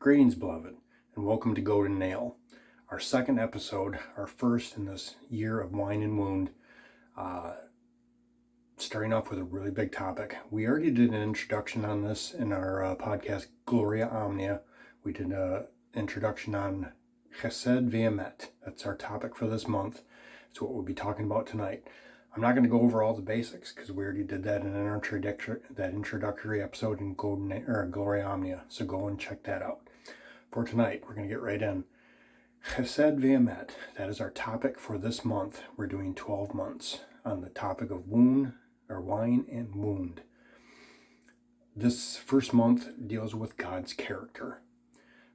Greetings, beloved, and welcome to Go to Nail, our second episode, our first in this year of Wine and Wound. Starting off with a really big topic. We already did an introduction on this in our podcast, Gloria Omnia. We did an introduction on Chesed v'emet. That's our topic for this month. That's what we'll be talking about tonight. I'm not going to go over all the basics because we already did that in an introductory episode in Gloria Omnia. So go and check that out. For tonight, we're going to get right in. Chesed v'emet. That is our topic for this month. We're doing 12 months on the topic of wine and wound. This first month deals with God's character.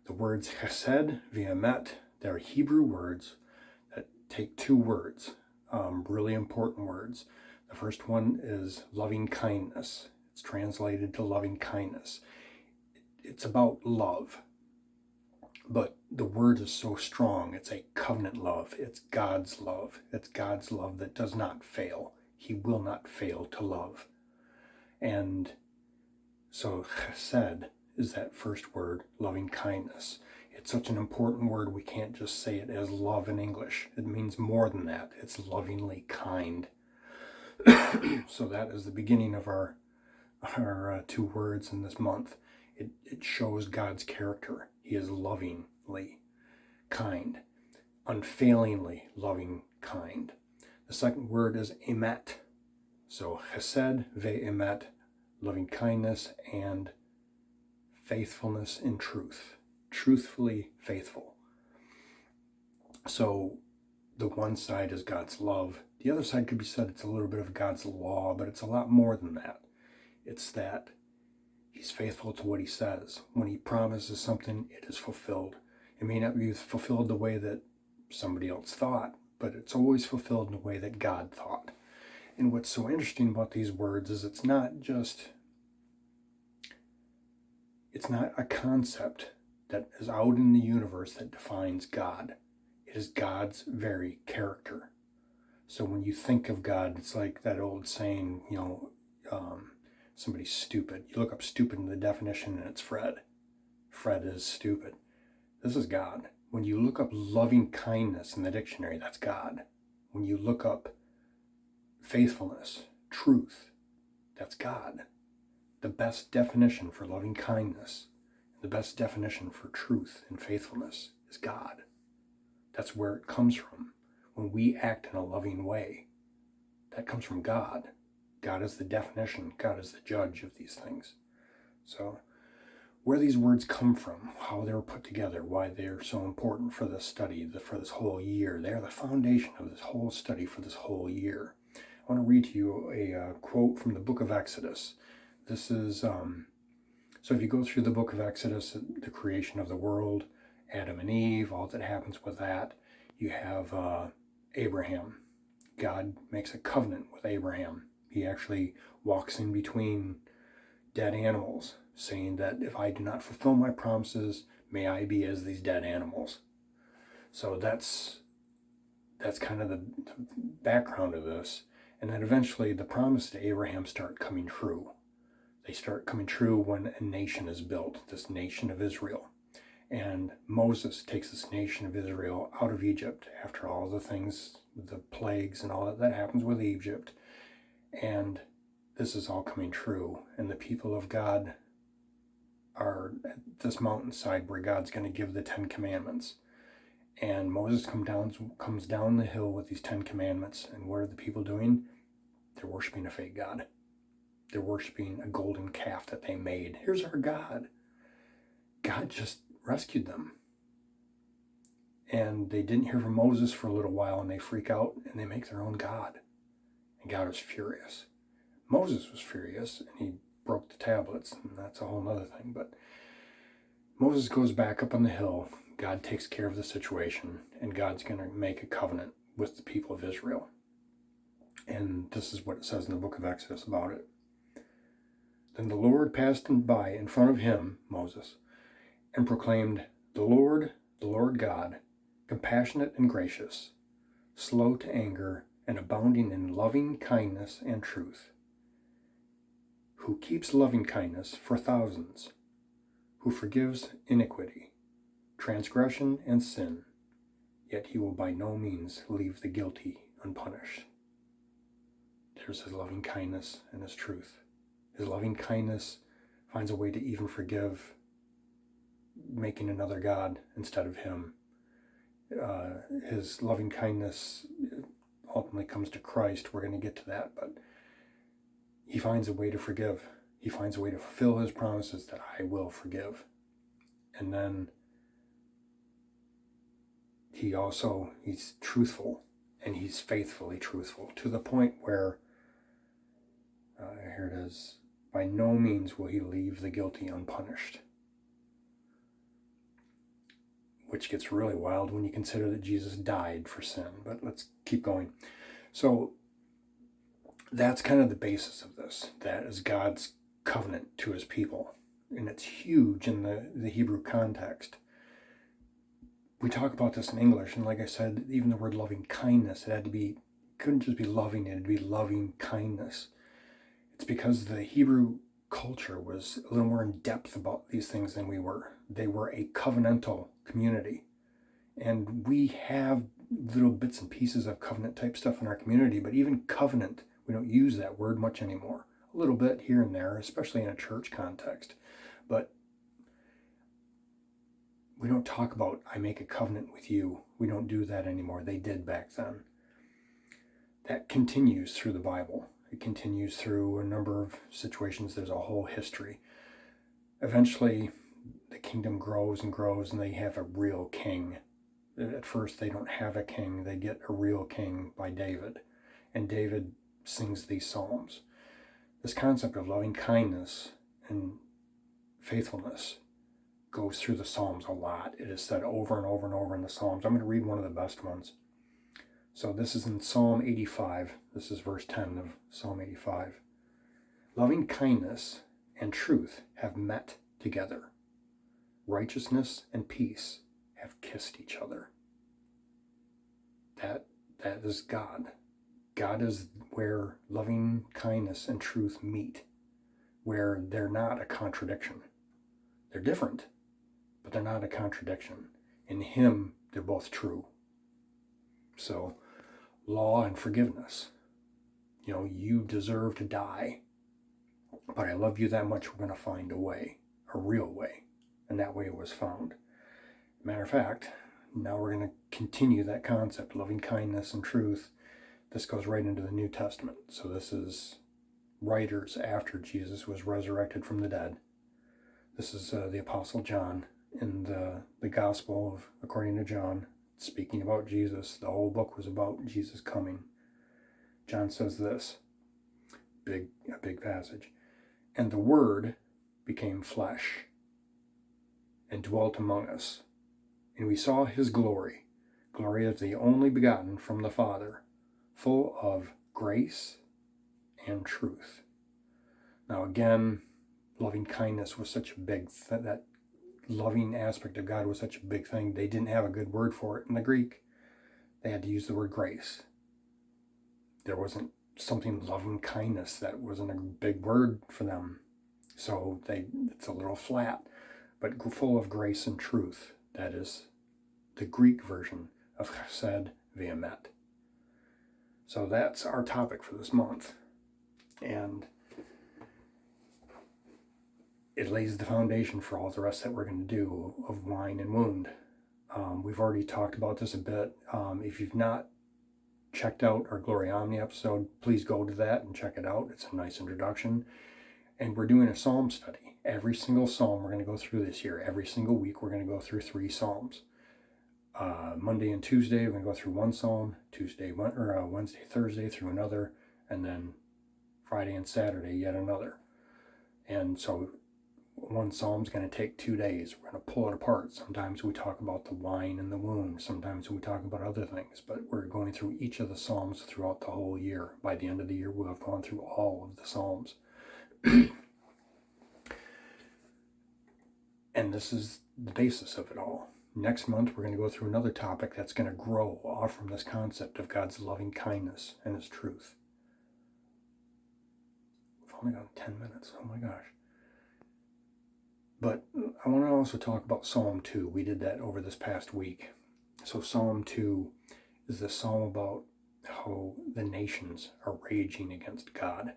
The words Chesed v'emet, they're Hebrew words that take two words. Really important words. The first one is loving kindness. It's translated to loving kindness. It's about love. But the word is so strong. It's a covenant love. It's God's love. It's God's love that does not fail. He will not fail to love. And so chesed is that first word, loving kindness. It's such an important word, we can't just say it as love in English. It means more than that. It's lovingly kind. So that is the beginning of our two words in this month. It shows God's character. He is lovingly kind, unfailingly loving kind. The second word is emet. So chesed ve'emet, loving kindness and faithfulness in truth. Truthfully faithful. So the one side is God's love. The other side could be said it's a little bit of God's law, but it's a lot more than that. It's that He's faithful to what He says. When He promises something, it is fulfilled. It may not be fulfilled the way that somebody else thought, but it's always fulfilled in the way that God thought. And what's so interesting about these words is it's not a concept that is out in the universe that defines God. It is God's very character. So when you think of God, it's like that old saying, somebody's stupid. You look up stupid in the definition and it's Fred. Fred is stupid. This is God. When you look up loving kindness in the dictionary, that's God. When you look up faithfulness, truth, that's God. The best definition for loving kindness, the best definition for truth and faithfulness is God. That's where it comes from. When we act in a loving way, that comes from God. God is the definition. God is the judge of these things. So where these words come from, how they were put together, why they're so important for this study, for this whole year. They're the foundation of this whole study for this whole year. I want to read to you a quote from the book of Exodus. This is, so if you go through the book of Exodus, the creation of the world, Adam and Eve, all that happens with that, you have Abraham. God makes a covenant with Abraham. He actually walks in between dead animals, saying that if I do not fulfill my promises, may I be as these dead animals. So that's kind of the background of this. And then eventually the promise to Abraham start coming true. They start coming true when a nation is built, this nation of Israel. And Moses takes this nation of Israel out of Egypt after all the things, the plagues and all that happens with Egypt. And this is all coming true. And the people of God are at this mountainside where God's going to give the 10 Commandments. And Moses comes down the hill with these 10 Commandments. And what are the people doing? They're worshiping a fake God. They're worshiping a golden calf that they made. Here's our God. God just rescued them. And they didn't hear from Moses for a little while, and they freak out and they make their own God. And God was furious. Moses was furious, and he broke the tablets, and that's a whole other thing. But Moses goes back up on the hill. God takes care of the situation, and God's going to make a covenant with the people of Israel. And this is what it says in the book of Exodus about it. Then the Lord passed by in front of him, Moses, and proclaimed, the Lord God, compassionate and gracious, slow to anger, and abounding in loving kindness and truth, who keeps loving kindness for thousands, who forgives iniquity, transgression, and sin, yet he will by no means leave the guilty unpunished. There's his loving kindness and his truth. His loving kindness finds a way to even forgive, making another God instead of him. His loving kindness ultimately comes to Christ. We're going to get to that, but he finds a way to forgive. He finds a way to fulfill his promises that I will forgive. And then he's truthful, and he's faithfully truthful, to the point where, here it is, by no means will he leave the guilty unpunished. Which gets really wild when you consider that Jesus died for sin. But let's keep going. So that's kind of the basis of this. That is God's covenant to his people. And it's huge in the Hebrew context. We talk about this in English, and like I said, even the word loving kindness, couldn't just be loving, it had to be loving kindness. It's because the Hebrew culture was a little more in depth about these things than we were. They were a covenantal community. And we have little bits and pieces of covenant type stuff in our community, but even covenant, we don't use that word much anymore. A little bit here and there, especially in a church context. But we don't talk about, I make a covenant with you. We don't do that anymore. They did back then. That continues through the Bible. It continues through a number of situations. There's a whole history. Eventually, the kingdom grows and grows, and they have a real king. At first, they don't have a king. They get a real king by David. And David sings these psalms. This concept of loving kindness and faithfulness goes through the Psalms a lot. It is said over and over and over in the Psalms. I'm going to read one of the best ones. So this is in Psalm 85. This is verse 10 of Psalm 85. Loving kindness and truth have met together. Righteousness and peace have kissed each other. That is God. God is where loving kindness and truth meet, where they're not a contradiction. They're different, but they're not a contradiction. In him, they're both true. So, law and forgiveness. You deserve to die, but I love you that much, we're going to find a way, a real way. And that way was found. Matter of fact, now we're going to continue that concept, loving kindness and truth. This goes right into the New Testament. So this is writers after Jesus was resurrected from the dead. This is the Apostle John in the Gospel of according to John, speaking about Jesus. The whole book was about Jesus coming. John says this, a big passage. And the Word became flesh and dwelt among us. And we saw his glory, glory of the only begotten from the Father, full of grace and truth. Now again, loving kindness was such a big thing, that loving aspect of God was such a big thing. They didn't have a good word for it in the Greek. They had to use the word grace. There wasn't something loving kindness, that wasn't a big word for them. So it's a little flat, but full of grace and truth. That is the Greek version of Chesed via Met. So that's our topic for this month. And it lays the foundation for all the rest that we're going to do of wine and wound. We've already talked about this a bit. If you've not checked out our Glory Omni episode, please go to that and check it out. It's a nice introduction. And we're doing a psalm study. Every single psalm we're going to go through this year. Every single week we're going to go through 3 psalms. Monday and Tuesday we're going to go through 1 psalm. Wednesday, Thursday through another. And then Friday and Saturday yet another. And so 1 psalm's going to take 2 days. We're going to pull it apart. Sometimes we talk about the wine and the wound. Sometimes we talk about other things. But we're going through each of the psalms throughout the whole year. By the end of the year, we'll have gone through all of the psalms. And this is the basis of it all. Next month, we're going to go through another topic that's going to grow off from this concept of God's loving kindness and his truth. We've only got 10 minutes. Oh my gosh. But I want to also talk about Psalm 2. We did that over this past week. So Psalm 2 is the psalm about how the nations are raging against God.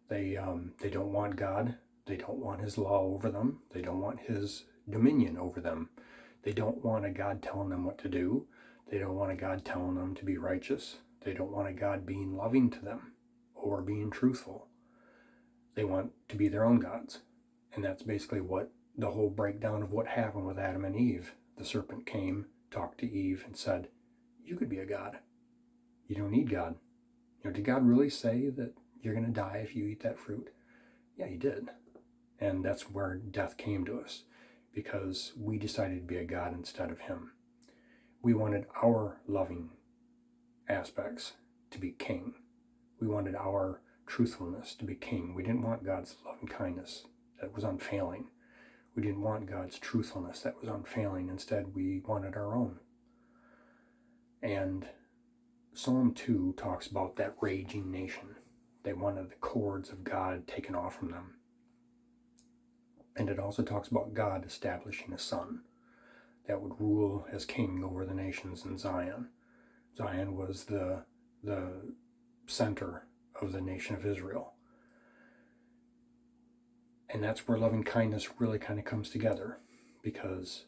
They don't want God. They don't want his law over them. They don't want his dominion over them. They don't want a God telling them what to do. They don't want a God telling them to be righteous. They don't want a God being loving to them or being truthful. They want to be their own gods. And that's basically what the whole breakdown of what happened with Adam and Eve. The serpent came, talked to Eve, and said, you could be a god. You don't need God. Did God really say that you're going to die if you eat that fruit? Yeah, he did. And that's where death came to us, because we decided to be a god instead of him. We wanted our loving aspects to be king. We wanted our truthfulness to be king. We didn't want God's loving kindness that was unfailing. We didn't want God's truthfulness that was unfailing. Instead, we wanted our own. And Psalm 2 talks about that raging nation. They wanted the cords of God taken off from them. And it also talks about God establishing a son that would rule as king over the nations in Zion. Zion was the center of the nation of Israel. And that's where loving kindness really kind of comes together, because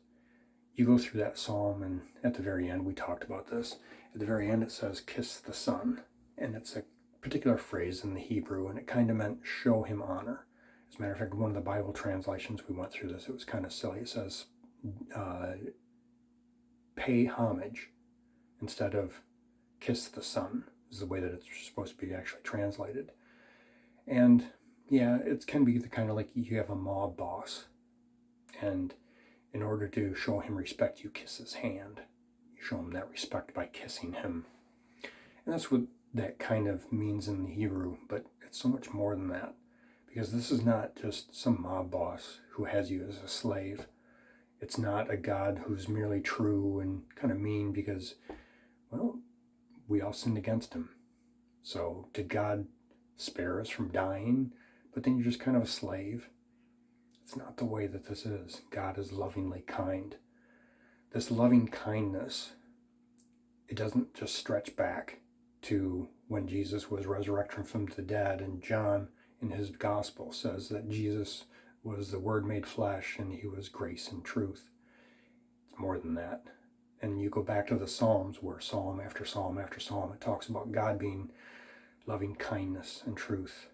you go through that psalm, and at the very end, we talked about this. At the very end, it says, kiss the son. And it's a particular phrase in the Hebrew, and it kind of meant show him honor. As a matter of fact, one of the Bible translations, we went through this, it was kind of silly. It says, pay homage instead of kiss the son, is the way that it's supposed to be actually translated. And yeah, it can be the kind of like you have a mob boss, and in order to show him respect, you kiss his hand. You show him that respect by kissing him. And that's what that kind of means in the Hebrew, but it's so much more than that, because this is not just some mob boss who has you as a slave. It's not a God who's merely true and kind of mean because, well, we all sinned against him. So did God spare us from dying? But then you're just kind of a slave. It's not the way that this is. God is lovingly kind. This loving kindness, it doesn't just stretch back to when Jesus was resurrected from the dead, and John in his gospel says that Jesus was the Word made flesh and he was grace and truth. It's more than that. And you go back to the Psalms, where psalm after psalm after psalm, it talks about God being loving kindness and truth.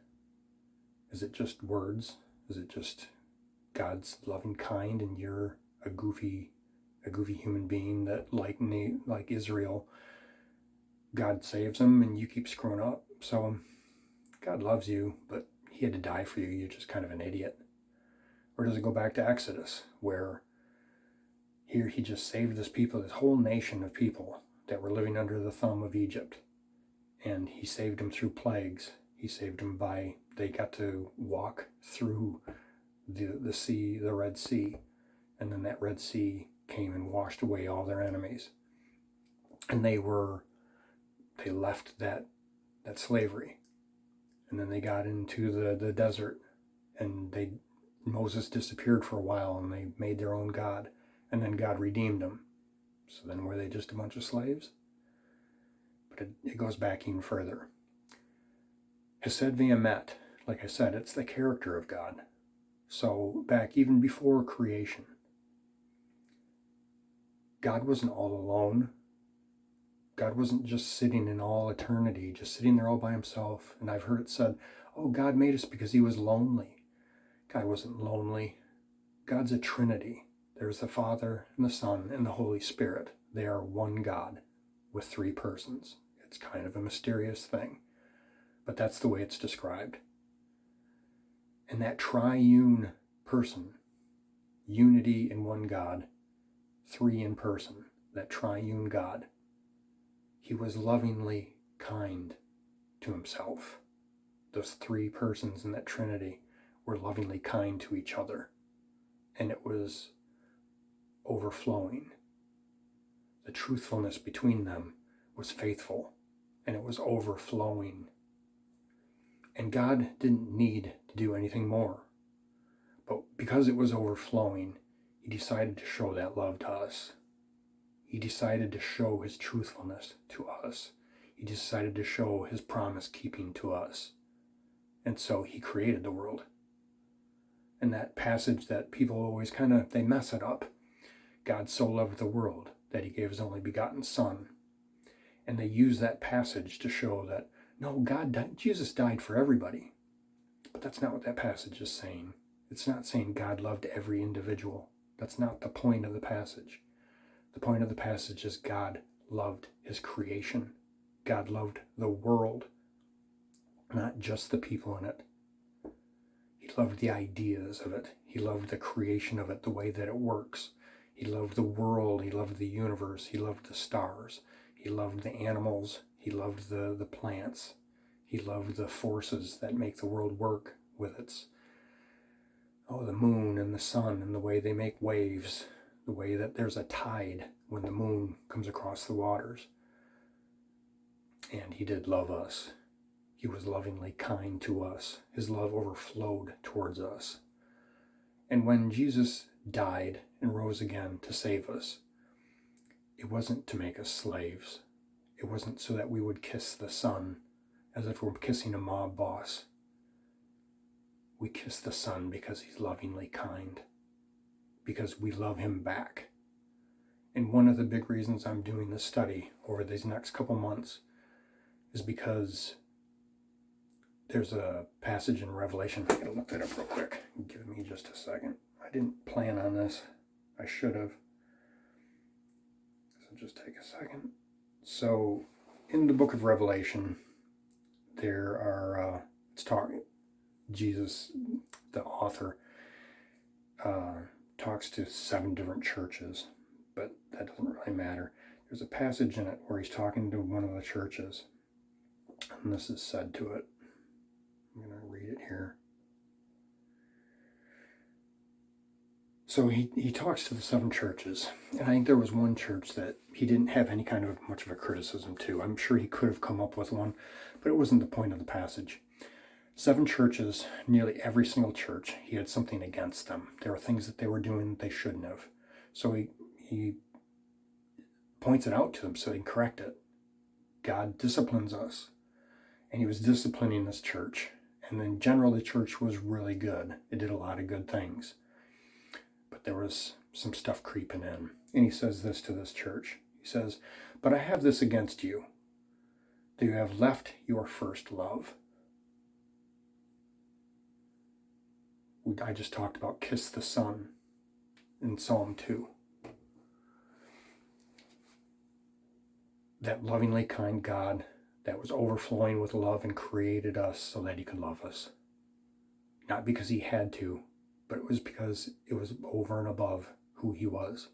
Is it just words? Is it just God's loving kind and you're a goofy human being that, like Israel, God saves them and you keep screwing up? So God loves you, but he had to die for you. You're just kind of an idiot. Or does it go back to Exodus, where here he just saved this people, this whole nation of people that were living under the thumb of Egypt, and he saved them through plagues. He saved them by, they got to walk through the sea, the Red Sea, and then that Red Sea came and washed away all their enemies. And they left that slavery. And then they got into the desert, and Moses disappeared for a while, and they made their own God, and then God redeemed them. So then were they just a bunch of slaves? But it goes back even further. Chesed v'emet, like I said, it's the character of God. So back even before creation, God wasn't all alone. God wasn't just sitting in all eternity, just sitting there all by himself. And I've heard it said, oh, God made us because he was lonely. God wasn't lonely. God's a Trinity. There's the Father and the Son and the Holy Spirit. They are one God with three persons. It's kind of a mysterious thing, but that's the way it's described. And that triune person, unity in one God, three in person, that triune God, he was lovingly kind to himself. Those three persons in that Trinity were lovingly kind to each other, and it was overflowing. The truthfulness between them was faithful, and it was overflowing. And God didn't need to do anything more. But because it was overflowing, he decided to show that love to us. He decided to show his truthfulness to us. He decided to show his promise keeping to us. And so he created the world. And that passage that people always they mess it up. God so loved the world that he gave his only begotten Son. And they use that passage to show that, no, Jesus died for everybody. But that's not what that passage is saying. It's not saying God loved every individual. That's not the point of the passage. The point of the passage is God loved his creation. God loved the world, not just the people in it. He loved the ideas of it. He loved the creation of it, the way that it works. He loved the world. He loved the universe. He loved the stars. He loved the animals. He loved the plants. He loved the forces that make the world work with its, the moon and the sun and the way they make waves, the way that there's a tide when the moon comes across the waters. And he did love us. He was lovingly kind to us. His love overflowed towards us. And when Jesus died and rose again to save us, it wasn't to make us slaves. It wasn't so that we would kiss the Son as if we're kissing a mob boss. We kiss the Son because he's lovingly kind, because we love him back. And one of the big reasons I'm doing this study over these next couple months is because there's a passage in Revelation. I'm going to look that up real quick. Give me just a second. I didn't plan on this. I should have. So just take a second. So in the book of Revelation, there are, Jesus, the author, talks to 7 different churches, but that doesn't really matter. There's a passage in it where he's talking to one of the churches, and this is said to it. I'm going to read it here. So he talks to the 7 churches, and I think there was one church that he didn't have any kind of much of a criticism to. I'm sure he could have come up with one, but it wasn't the point of the passage. 7 churches, nearly every single church, he had something against them. There were things that they were doing that they shouldn't have. So he points it out to them so they can correct it. God disciplines us, and he was disciplining this church. And in general, the church was really good. It did a lot of good things. But there was some stuff creeping in. And he says this to this church. He says, "But I have this against you, that you have left your first love." I just talked about kiss the Son in Psalm 2. That lovingly kind God that was overflowing with love and created us so that he could love us. Not because he had to, but it was because it was over and above who he was.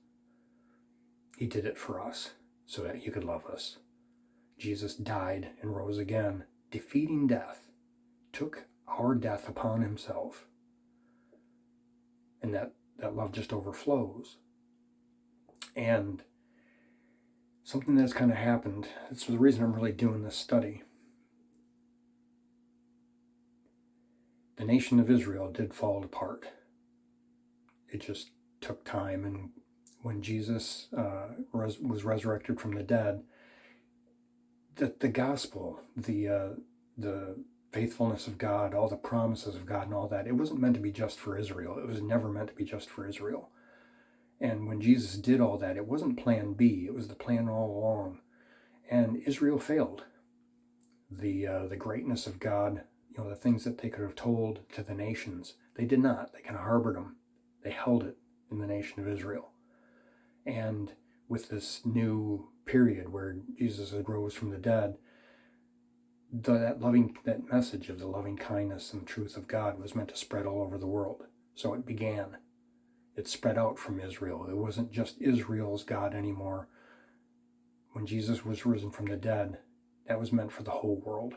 He did it for us so that he could love us. Jesus died and rose again, defeating death, took our death upon himself. And that love just overflows. And something that's kind of happened, it's the reason I'm really doing this study. The nation of Israel did fall apart. It just took time, and when Jesus was resurrected from the dead, the gospel, the faithfulness of God, all the promises of God and all that, it wasn't meant to be just for Israel. It was never meant to be just for Israel. And when Jesus did all that, it wasn't plan B. It was the plan all along. And Israel failed. The greatness of God, the things that they could have told to the nations, they did not. They kind of harbored them. They held it in the nation of Israel. And with this new period where Jesus had rose from the dead, that message of the loving kindness and truth of God was meant to spread all over the world. So it began. It spread out from Israel. It wasn't just Israel's God anymore. When Jesus was risen from the dead, that was meant for the whole world.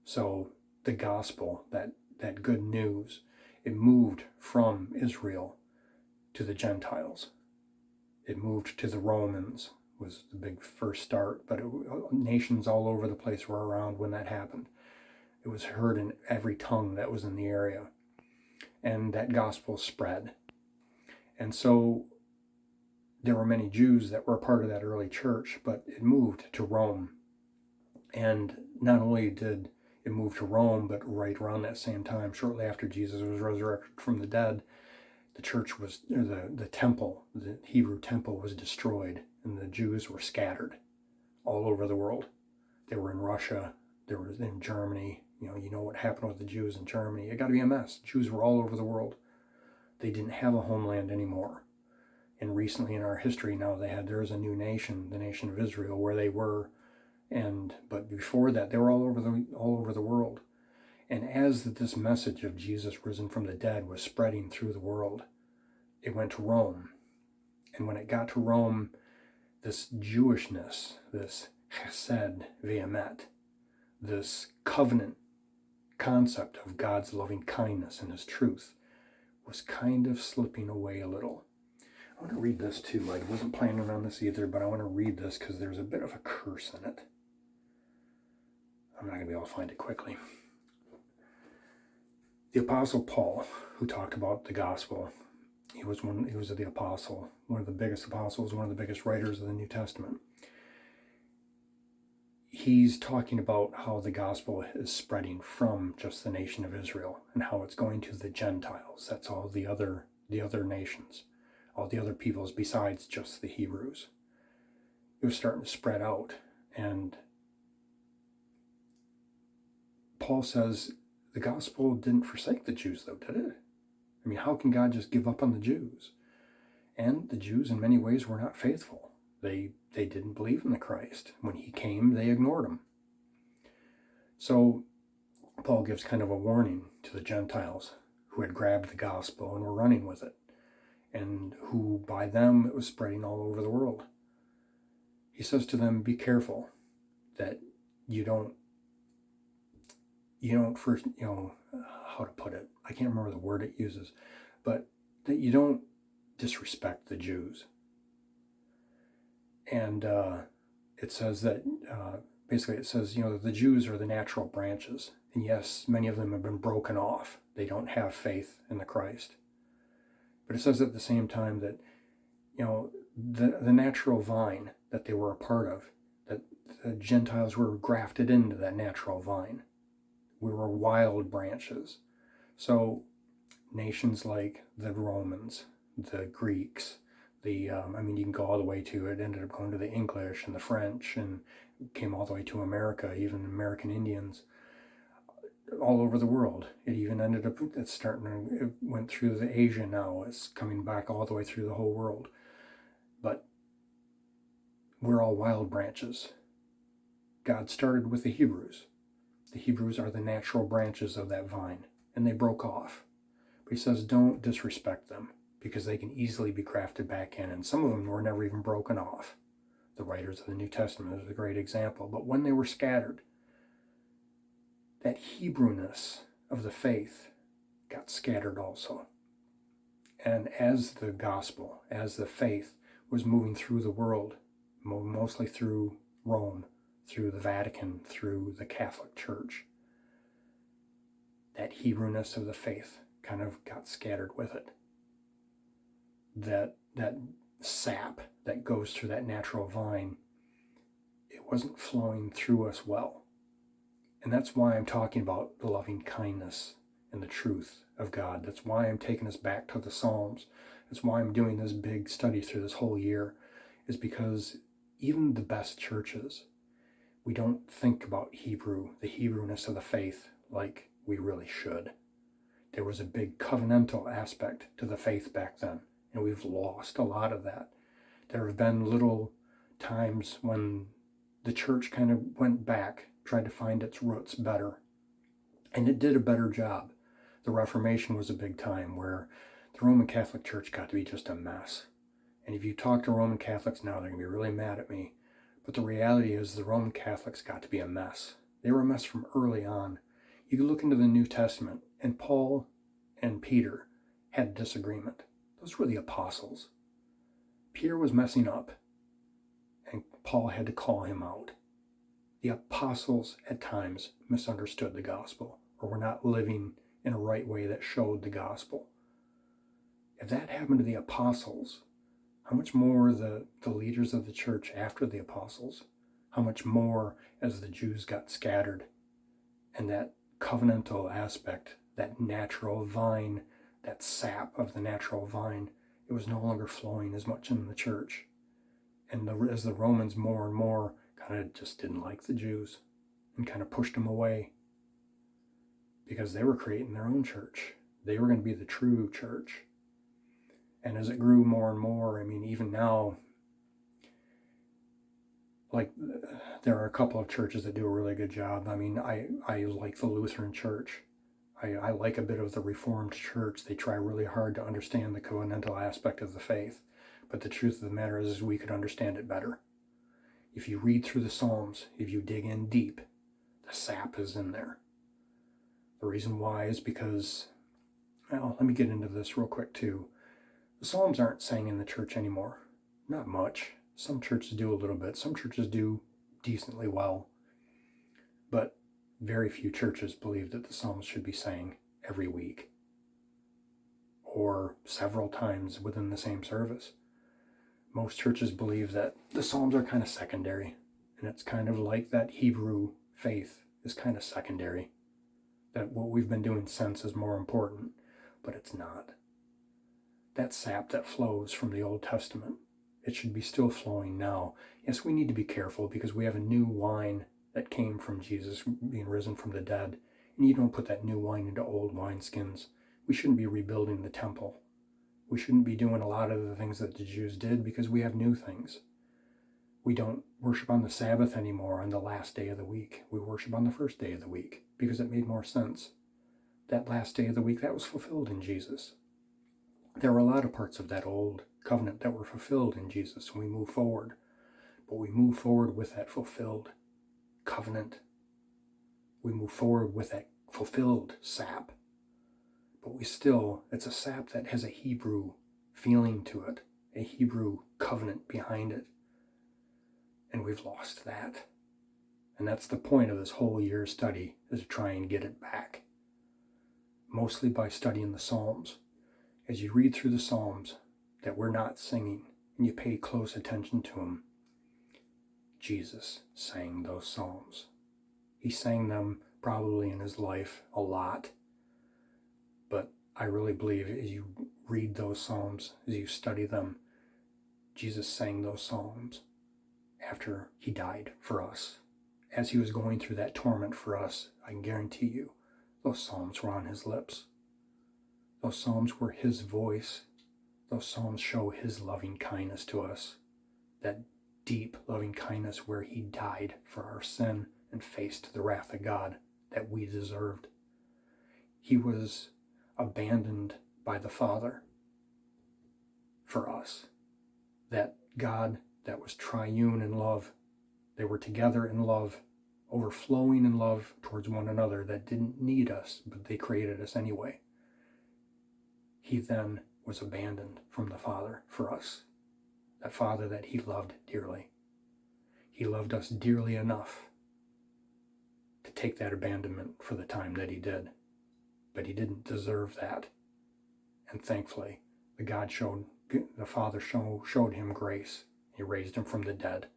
So the gospel, that good news, it moved from Israel to the Gentiles. It moved to the Romans, was the big first start, but nations all over the place were around when that happened. It was heard in every tongue that was in the area. and that gospel spread. And so there were many Jews that were a part of that early church, but it moved to Rome. And not only did it move to Rome, but right around that same time, shortly after Jesus was resurrected from the dead, the church was, the temple, the Hebrew temple was destroyed, and the Jews were scattered all over the world. They were in Russia, they were in Germany. You know what happened with the Jews in Germany. It got to be a mess. Jews were all over the world. They didn't have a homeland anymore. And recently in our history now there's a new nation, the nation of Israel, where they were. But before that, they were all over the world. And as this message of Jesus risen from the dead was spreading through the world, it went to Rome. And when it got to Rome, this Jewishness, this Chesed ve'emet, this covenant concept of God's loving kindness and his truth, was kind of slipping away a little. I want to read this too. I wasn't planning on this either, but I want to read this because there's a bit of a curse in it. I'm not going to be able to find it quickly. The Apostle Paul, who talked about the gospel, he was the apostle, one of the biggest apostles, one of the biggest writers of the New Testament. He's talking about how the gospel is spreading from just the nation of Israel and how it's going to the Gentiles. That's all the other nations, all the other peoples besides just the Hebrews. It was starting to spread out. And Paul says the gospel didn't forsake the Jews, though, did it? I mean, how can God just give up on the Jews? And the Jews, in many ways, were not faithful. They didn't believe in the Christ. When he came, they ignored him. So Paul gives kind of a warning to the Gentiles who had grabbed the gospel and were running with it, and who, by them, it was spreading all over the world. He says to them, be careful that you don't first, how to put it, I can't remember the word it uses, but that you don't disrespect the Jews. And it says that, basically it says, that the Jews are the natural branches. And yes, many of them have been broken off. They don't have faith in the Christ. But it says at the same time that, the natural vine that they were a part of, that the Gentiles were grafted into that natural vine. We were wild branches. So nations like the Romans, the Greeks, you can go all the way to, it ended up going to the English and the French, and came all the way to America, even American Indians, all over the world. It even ended up, it went through the Asia now, it's coming back all the way through the whole world. But we're all wild branches. God started with the Hebrews. The Hebrews are the natural branches of that vine, and they broke off. But he says, don't disrespect them, because they can easily be grafted back in, and some of them were never even broken off. The writers of the New Testament is a great example. But when they were scattered, that Hebrewness of the faith got scattered also. And as the gospel, as the faith was moving through the world, mostly through Rome, through the Vatican, through the Catholic Church, that Hebrewness of the faith kind of got scattered with it. That sap that goes through that natural vine, it wasn't flowing through us well. And that's why I'm talking about the loving kindness and the truth of God. That's why I'm taking us back to the Psalms. That's why I'm doing this big study through this whole year, is because even the best churches, we don't think about the Hebrewness of the faith like we really should. There was a big covenantal aspect to the faith back then, and we've lost a lot of that. There have been little times when the church kind of went back, tried to find its roots better, and it did a better job. The Reformation was a big time where the Roman Catholic Church got to be just a mess. And if you talk to Roman Catholics now, they're going to be really mad at me. But the reality is the Roman Catholics got to be a mess. They were a mess from early on. You can look into the New Testament, and Paul and Peter had disagreement. Those were the apostles. Peter was messing up, and Paul had to call him out. The apostles at times misunderstood the gospel, or were not living in a right way that showed the gospel. If that happened to the apostles, how much more the leaders of the church after the apostles? How much more as the Jews got scattered and that covenantal aspect, that natural vine, that sap of the natural vine, it was no longer flowing as much in the church. And as the Romans more and more kind of just didn't like the Jews and kind of pushed them away because they were creating their own church. They were going to be the true church. And as it grew more and more, I mean, even now, like, there are a couple of churches that do a really good job. I mean, I like the Lutheran Church. I like a bit of the Reformed Church. They try really hard to understand the covenantal aspect of the faith. But the truth of the matter is we could understand it better. If you read through the Psalms, if you dig in deep, the sap is in there. The reason why is because, well, let me get into this real quick too. The Psalms aren't sang in the church anymore. Not much. Some churches do a little bit. Some churches do decently well. But very few churches believe that the Psalms should be sang every week or several times within the same service. Most churches believe that the Psalms are kind of secondary, and it's kind of like that Hebrew faith is kind of secondary, that what we've been doing since is more important, but it's not. That sap that flows from the Old Testament, it should be still flowing now. Yes, we need to be careful because we have a new wine that came from Jesus being risen from the dead, and you don't put that new wine into old wineskins. We shouldn't be rebuilding the temple. We shouldn't be doing a lot of the things that the Jews did because we have new things. We don't worship on the Sabbath anymore on the last day of the week. We worship on the first day of the week because it made more sense. That last day of the week, that was fulfilled in Jesus. There were a lot of parts of that old covenant that were fulfilled in Jesus when we move forward. But we move forward with that fulfilled covenant. We move forward with that fulfilled sap. But it's a sap that has a Hebrew feeling to it, a Hebrew covenant behind it. And we've lost that. And that's the point of this whole year's study, is to try and get it back. Mostly by studying the Psalms. As you read through the Psalms that we're not singing, and you pay close attention to them, Jesus sang those Psalms. He sang them probably in his life a lot. But I really believe as you read those Psalms, as you study them, Jesus sang those Psalms after he died for us. As he was going through that torment for us, I can guarantee you, those Psalms were on his lips. Those Psalms were his voice. Those Psalms show his loving kindness to us. That deep loving kindness where he died for our sin and faced the wrath of God that we deserved. He was abandoned by the Father for us. That God that was triune in love, they were together in love, overflowing in love towards one another, that didn't need us, but they created us anyway. He then was abandoned from the Father for us, that Father that he loved dearly. He loved us dearly enough to take that abandonment for the time that he did. But he didn't deserve that. And thankfully, the Father showed him grace. He raised him from the dead.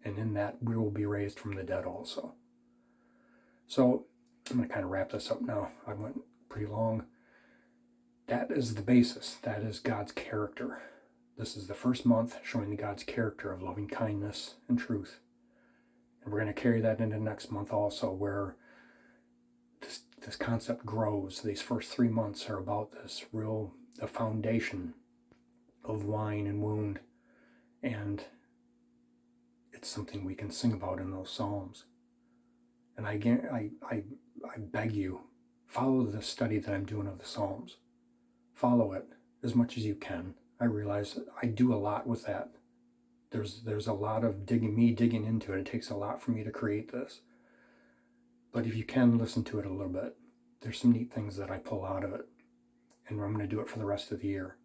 And in that, we will be raised from the dead also. So, I'm going to kind of wrap this up now. I went pretty long. That is the basis. That is God's character. This is the first month showing God's character of loving kindness and truth. And we're going to carry that into next month also, where this concept grows. These first 3 months are about the foundation of wine and wound. And it's something we can sing about in those Psalms. And I beg you, follow the study that I'm doing of the Psalms. Follow it as much as you can. I realize I do a lot with that. There's a lot of digging into it. It takes a lot for me to create this. But if you can listen to it a little bit, there's some neat things that I pull out of it. And I'm going to do it for the rest of the year.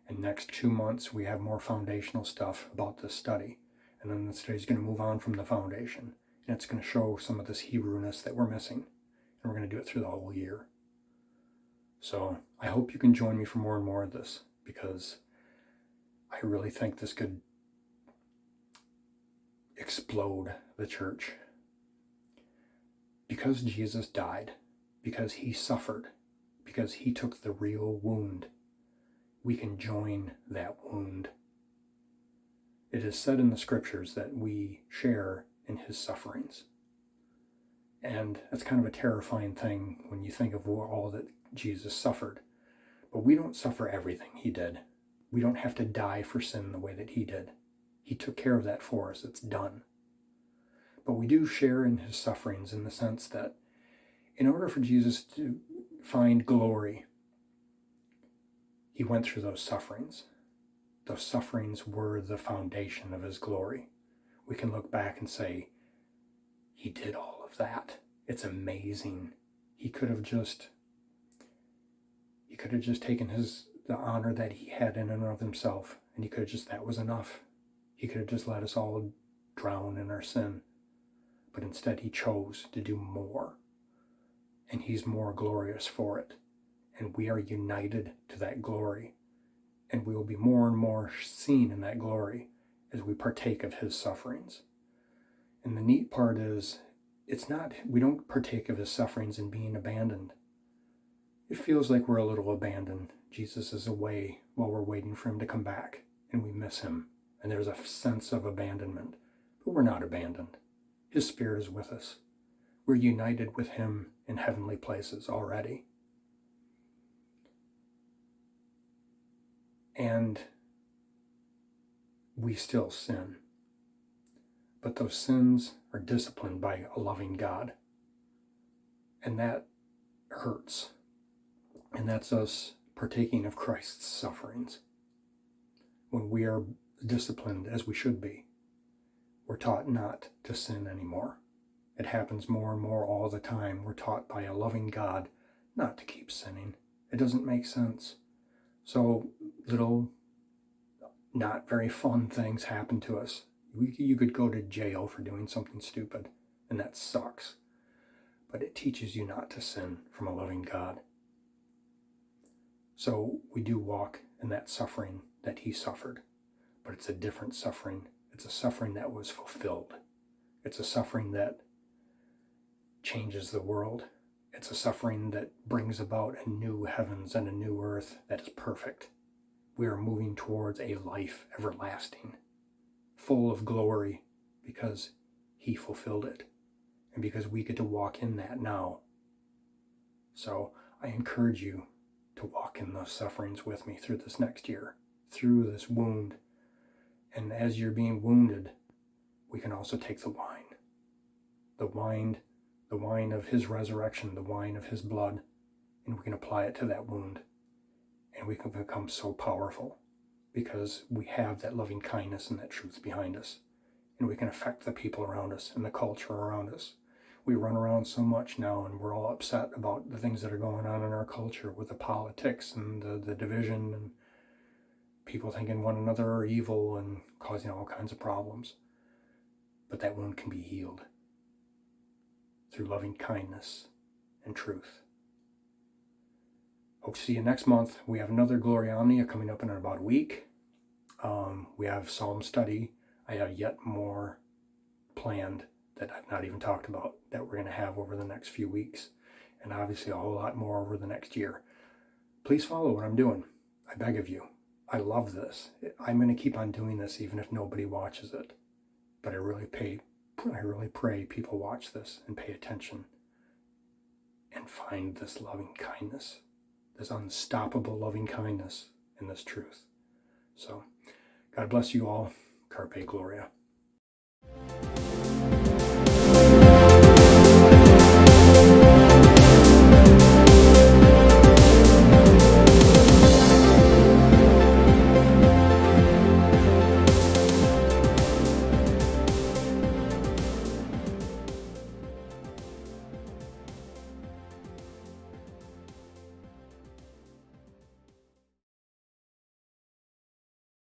And next 2 months, we have more foundational stuff about this study. And then the study's going to move on from the foundation. And it's going to show some of this Hebrewness that we're missing. And we're going to do it through the whole year. So I hope you can join me for more and more of this, because I really think this could explode the church. Because Jesus died, because he suffered, because he took the real wound, we can join that wound. It is said in the scriptures that we share in his sufferings. And that's kind of a terrifying thing when you think of all that Jesus suffered. But we don't suffer everything he did. We don't have to die for sin the way that he did. He took care of that for us. It's done. But we do share in his sufferings in the sense that in order for Jesus to find glory, he went through those sufferings. Those sufferings were the foundation of his glory. We can look back and say, he did all of that. It's amazing. He could have just taken the honor that he had in and of himself, and he could have just, that was enough. He could have just let us all drown in our sin. But instead he chose to do more. And he's more glorious for it. And we are united to that glory. And we will be more and more seen in that glory as we partake of his sufferings. And the neat part is, we don't partake of his sufferings in being abandoned. It feels like we're a little abandoned. Jesus is away while we're waiting for him to come back, and we miss him. And there's a sense of abandonment. But we're not abandoned. His Spirit is with us. We're united with him in heavenly places already. And we still sin. But those sins are disciplined by a loving God. And that hurts. And that's us partaking of Christ's sufferings. When we are disciplined as we should be, we're taught not to sin anymore. It happens more and more all the time. We're taught by a loving God not to keep sinning. It doesn't make sense. So little, not very fun things happen to us. You could go to jail for doing something stupid, and that sucks. But it teaches you not to sin from a loving God. So we do walk in that suffering that he suffered, but it's a different suffering. It's a suffering that was fulfilled. It's a suffering that changes the world. It's a suffering that brings about a new heavens and a new earth that is perfect. We are moving towards a life everlasting, full of glory, because he fulfilled it, and because we get to walk in that now. So I encourage you to walk in those sufferings with me through this next year, through this wound. And as you're being wounded, we can also take the wine of his resurrection, the wine of his blood, and we can apply it to that wound. And we can become so powerful because we have that loving kindness and that truth behind us. And we can affect the people around us and the culture around us. We run around so much now, and we're all upset about the things that are going on in our culture with the politics and the division and people thinking one another are evil and causing all kinds of problems. But that wound can be healed through loving kindness and truth. Hope to see you next month. We have another Gloria Omnia coming up in about a week. We have Psalm study. I have yet more planned that I've not even talked about that we're going to have over the next few weeks, and obviously a whole lot more over the next year. Please follow what I'm doing. I beg of you. I love this. I'm going to keep on doing this even if nobody watches it. But I really pray people watch this and pay attention and find this loving kindness, this unstoppable loving kindness in this truth. So, God bless you all. Carpe Gloria.